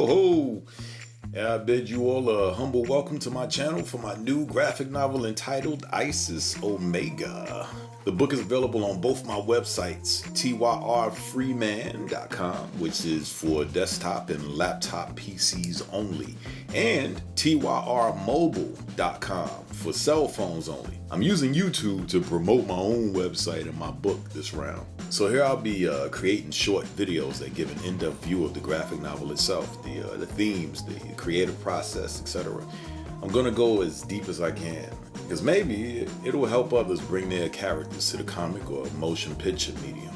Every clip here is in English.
Whoa ho! And I bid you all a humble welcome to my channel for my new graphic novel entitled Isys Omega. The book is available on both my websites, tyrfreeman.com, which is for desktop and laptop PCs only, and tyrmobile.com for cell phones only. I'm using YouTube to promote my own website and my book this round. So here I'll be creating short videos that give an in-depth view of the graphic novel itself, the themes, the creative process, etc. I'm gonna go as deep as I can, because maybe it'll help others bring their characters to the comic or motion picture medium.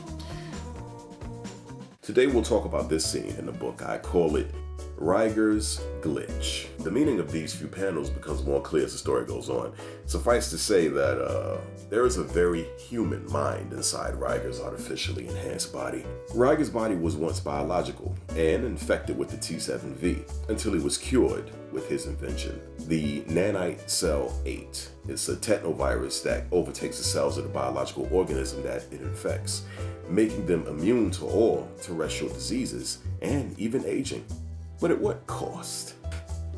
Today we'll talk about this scene in the book. I call it Ryger's glitch. The meaning of these few panels becomes more clear as the story goes on. Suffice to say that there is a very human mind inside Ryger's artificially enhanced body. Ryger's body was once biological and infected with the T7V until he was cured with his invention, the nanite cell 8. It's a technovirus that overtakes the cells of the biological organism that it infects, making them immune to all terrestrial diseases and even aging. But at what cost?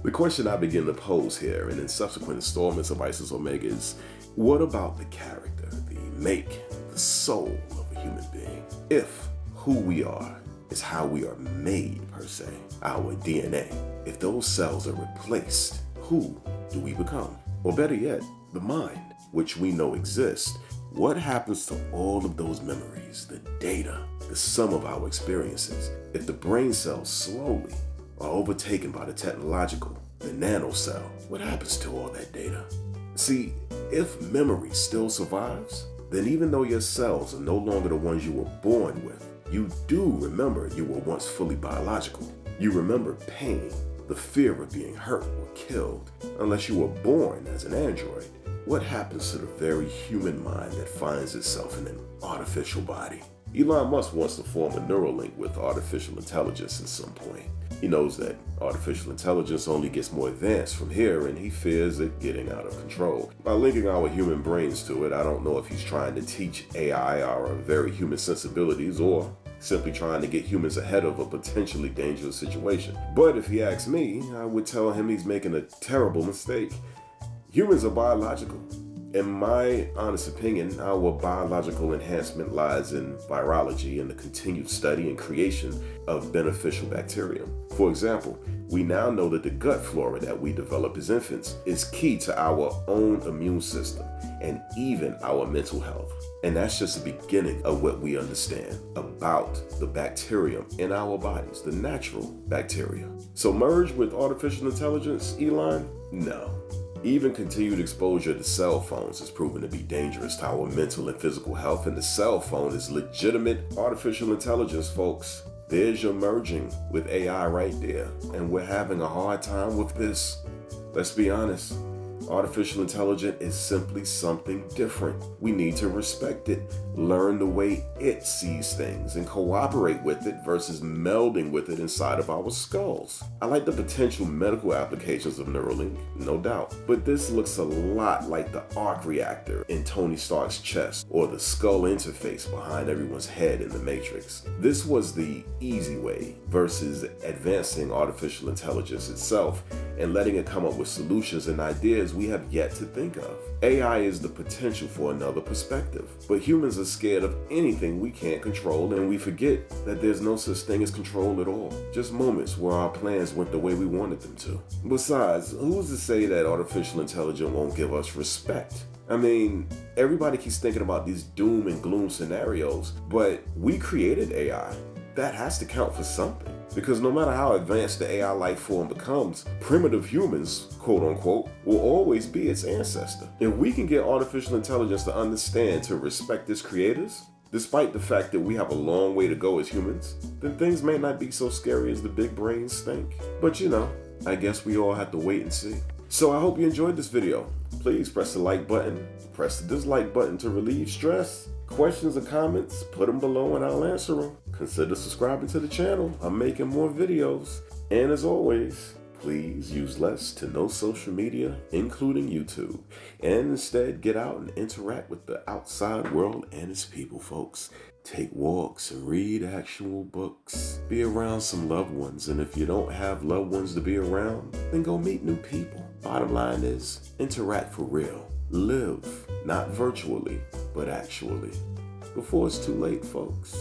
The question I begin to pose here and in subsequent installments of Isys Omega is, what about the character, the make, the soul of a human being? If who we are is how we are made per se, our DNA, if those cells are replaced, who do we become? Or better yet, the mind, which we know exists, what happens to all of those memories, the data, the sum of our experiences, if the brain cells slowly are overtaken by the technological, the nano cell? What happens to all that data? See, if memory still survives, then even though your cells are no longer the ones you were born with, you do remember you were once fully biological. You remember pain, the fear of being hurt or killed, unless you were born as an android. What happens to the very human mind that finds itself in an artificial body? Elon Musk wants to form a neural link with artificial intelligence at some point. He knows that artificial intelligence only gets more advanced from here, and he fears it getting out of control. By linking our human brains to it, I don't know if he's trying to teach AI our very human sensibilities or simply trying to get humans ahead of a potentially dangerous situation. But if he asks me, I would tell him he's making a terrible mistake. Humans are biological. In my honest opinion, our biological enhancement lies in virology and the continued study and creation of beneficial bacteria. For example, we now know that the gut flora that we develop as infants is key to our own immune system and even our mental health. And that's just the beginning of what we understand about the bacterium in our bodies, the natural bacteria. So merge with artificial intelligence, Elon? No. Even continued exposure to cell phones has proven to be dangerous to our mental and physical health, and the cell phone is legitimate artificial intelligence, folks. There's your merging with AI right there, and we're having a hard time with this. Let's be honest. Artificial intelligence is simply something different. We need to respect it, learn the way it sees things, and cooperate with it versus melding with it inside of our skulls. I like the potential medical applications of Neuralink, no doubt, but this looks a lot like the arc reactor in Tony Stark's chest or the skull interface behind everyone's head in the Matrix. This was the easy way versus advancing artificial intelligence itself and letting it come up with solutions and ideas we have yet to think of. AI is the potential for another perspective, but humans are scared of anything we can't control, and we forget that there's no such thing as control at all. Just moments where our plans went the way we wanted them to. Besides, who's to say that artificial intelligence won't give us respect? I mean, everybody keeps thinking about these doom and gloom scenarios, but we created AI. That has to count for something. Because no matter how advanced the AI life form becomes, primitive humans, quote unquote, will always be its ancestor. If we can get artificial intelligence to understand to respect its creators, despite the fact that we have a long way to go as humans, then things may not be so scary as the big brains think. But you know, I guess we all have to wait and see. So I hope you enjoyed this video. Please press the like button, press the dislike button to relieve stress. Questions or comments, put them below and I'll answer them. Consider subscribing to the channel. I'm making more videos. And as always, Please use less to no social media, including YouTube, and instead get out and interact with the outside world and its people, folks. Take walks and read actual books. Be around some loved ones, and if you don't have loved ones to be around, then go meet new people. Bottom line is, interact for real. Live, not virtually, but actually. Before it's too late, folks.